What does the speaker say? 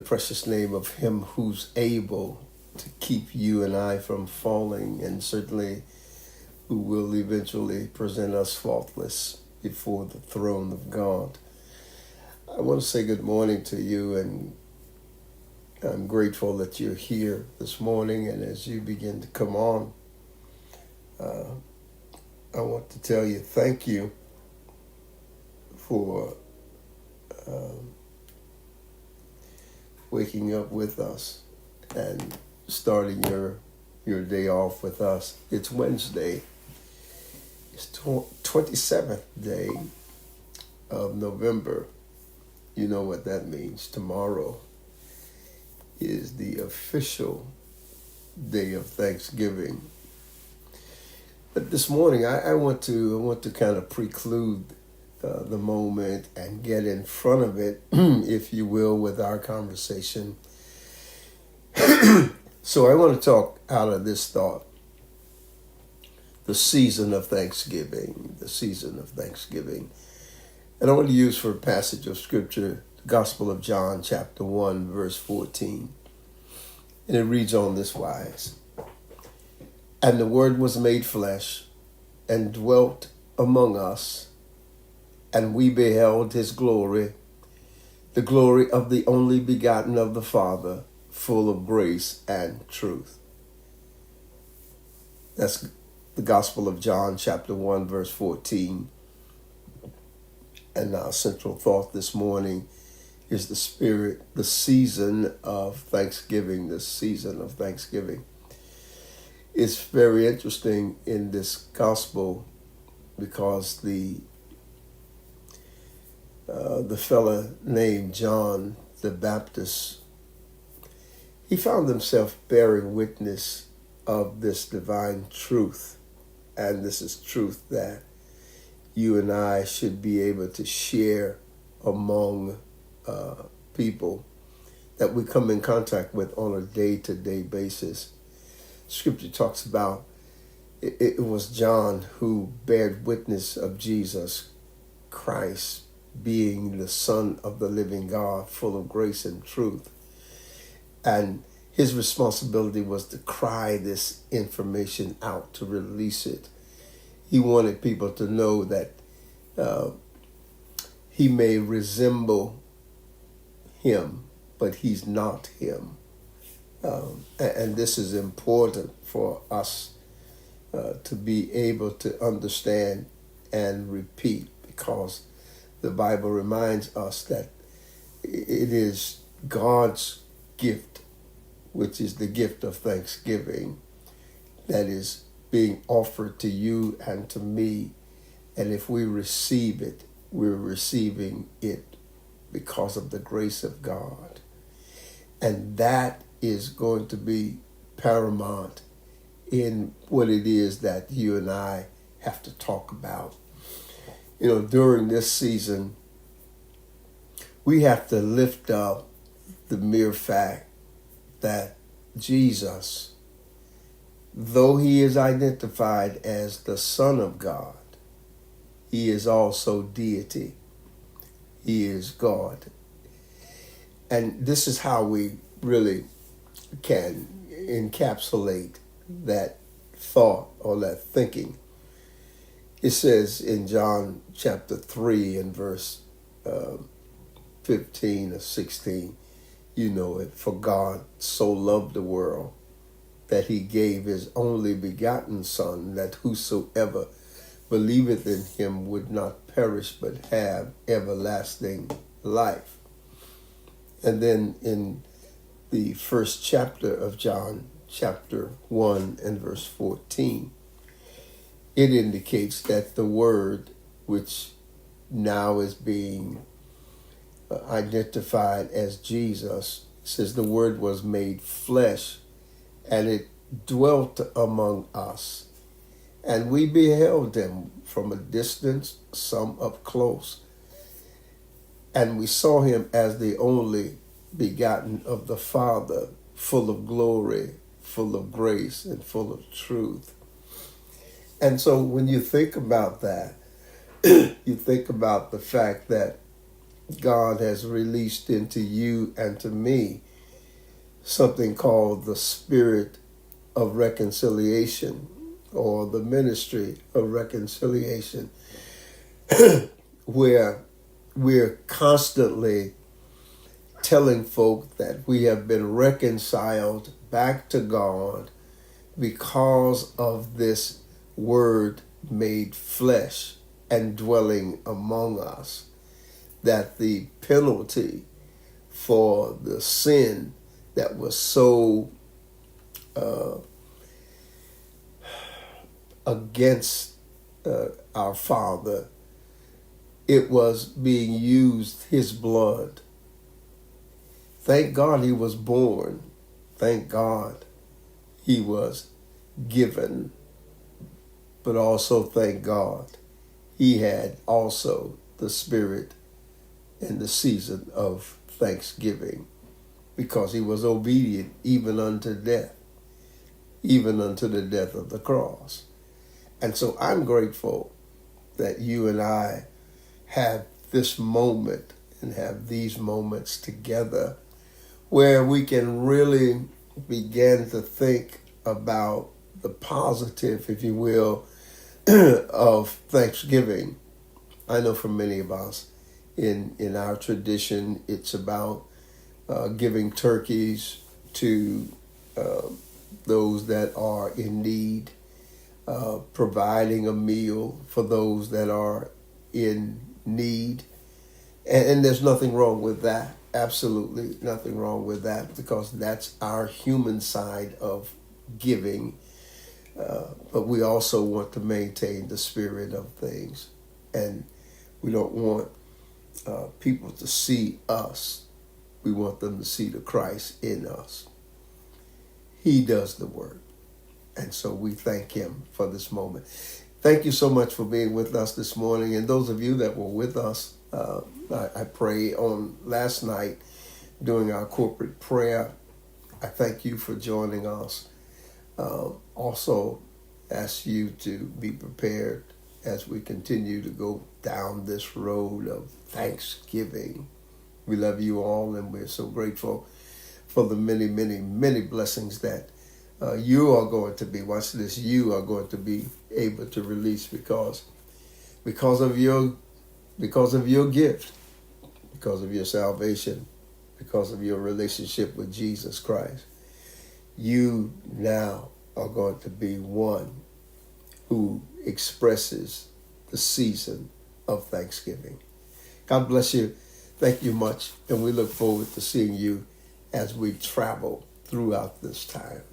precious name of him who's able to keep you and I from falling, and certainly who will eventually present us faultless before the throne of God. I want to say good morning to you, and I'm grateful that you're here this morning. And as you begin to come on, I want to tell you thank you for waking up with us and starting your day off with us. It's Wednesday. It's 27th day of November. You know what that means. Tomorrow is the official day of Thanksgiving. But this morning, I want to kind of preclude the moment and get in front of it, if you will, with our conversation. So I want to talk out of this thought. The season of Thanksgiving, the season of Thanksgiving. And I want to use for a passage of scripture, the Gospel of John, chapter 1, verse 14. And it reads on this wise. And the Word was made flesh and dwelt among us, and we beheld his glory, the glory of the only begotten of the Father, full of grace and truth. That's the Gospel of John, chapter 1, verse 14. And our central thought this morning is the season of Thanksgiving, the season of Thanksgiving. It's very interesting in this gospel because the fella named John the Baptist, he found himself bearing witness of this divine truth. And this is truth that you and I should be able to share among people that we come in contact with on a day-to-day basis. Scripture talks about it was John who bared witness of Jesus Christ being the Son of the living God, full of grace and truth. And his responsibility was to cry this information out, to release it. He wanted people to know that he may resemble him, but he's not him. And this is important for us to be able to understand and repeat, because the Bible reminds us that it is God's gift, which is the gift of thanksgiving, that is being offered to you and to me. And if we receive it, we're receiving it because of the grace of God. And that is going to be paramount in what it is that you and I have to talk about. You know, during this season, we have to lift up the mere fact that Jesus, though he is identified as the Son of God, he is also deity. He is God. And this is how we really can encapsulate that thought or that thinking. It says in John chapter 3 and verse 15 or 16, you know it, for God so loved the world that he gave his only begotten Son, that whosoever believeth in him would not perish but have everlasting life. And then in the first chapter of John, chapter 1 and verse 14, it indicates that the Word, which now is being identified as Jesus, says the Word was made flesh and it dwelt among us. And we beheld him from a distance, some up close. And we saw him as the only begotten of the Father, full of glory, full of grace, and full of truth. And so when you think about that, you think about the fact that God has released into you and to me something called the Spirit of Reconciliation, or the Ministry of Reconciliation, where we're constantly telling folk that we have been reconciled back to God because of this Word made flesh and dwelling among us, that the penalty for the sin that was so against our Father, it was being used, his blood. Thank God he was born. Thank God he was given. But also thank God he had also the Spirit in the season of thanksgiving, because he was obedient even unto death, even unto the death of the cross. And so I'm grateful that you and I have this moment and have these moments together where we can really begin to think about the positive, if you will, of Thanksgiving. I know for many of us in our tradition, it's about giving turkeys to those that are in need, providing a meal for those that are in need. And there's nothing wrong with that. Absolutely nothing wrong with that, because that's our human side of giving. But we also want to maintain the spirit of things. And we don't want people to see us. We want them to see the Christ in us. He does the work. And so we thank him for this moment. Thank you so much for being with us this morning. And those of you that were with us, I pray on last night during our corporate prayer, I thank you for joining us. Also ask you to be prepared as we continue to go down this road of Thanksgiving. We love you all, and we're so grateful for the many, many, many blessings that you are going to be, watch this, you are going to be able to release because of your gift, because of your salvation, because of your relationship with Jesus Christ. You now are going to be one who expresses the season of Thanksgiving. God bless you. Thank you much. And we look forward to seeing you as we travel throughout this time.